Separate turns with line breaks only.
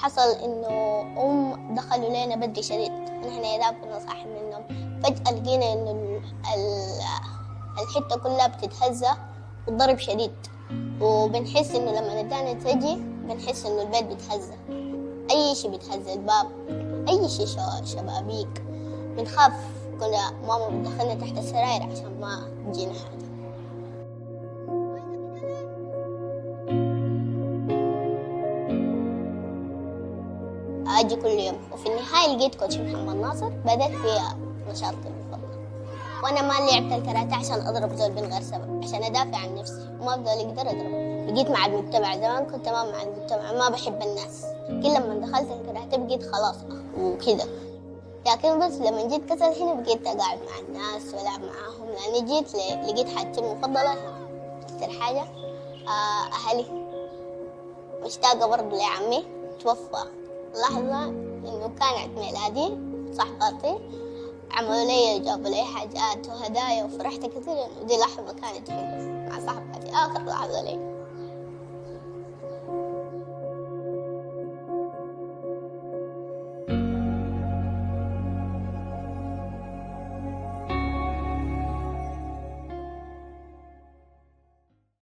حصل إنه دخلوا لنا بدري شديد، ونحن يا دوب كنا صاحي من النوم. فجأة لقينا إنه الحتة كلها بتتهزأ والضرب شديد، وبنحس إنه لما ندانا تجي بنحس إنه البيت بيتهزأ، أي شيء بيتهزأ، الباب، أي شيء، شبابيك. بنخاف، كنا ماما بتدخلنا تحت السراير عشان ما تجينا حاجة. أجي كل يوم، وفي النهاية لقيت كوتش محمد ناصر، بدأت فيها نشاطي المفضل. وأنا ما لعبت الكاراتيه عشان أضرب زول من غير سبب، عشان أدافع عن نفسي وما أفضل أقدر أضرب. بقيت مع المجتمع، زمان كنت تمام مع المجتمع، ما بحب الناس. كل لما دخلت الكاراتيه بقيت خلاص وكده. لكن بس لما جيت كسر هنا بقيت أقعد مع الناس وألعب معاهم، لأني جيت لقيت حاجتي المفضلة. أكثر حاجة أهلي، مشتاقة برضه لعمي توفى لحظة إنه كان عيد ميلادي، صحباتي عملوا لي، جابوا لي حاجات وهدايا، وفرحت كثير إنه دي لحظة كانت حلوة مع صحباتي، آخر لحظة لي.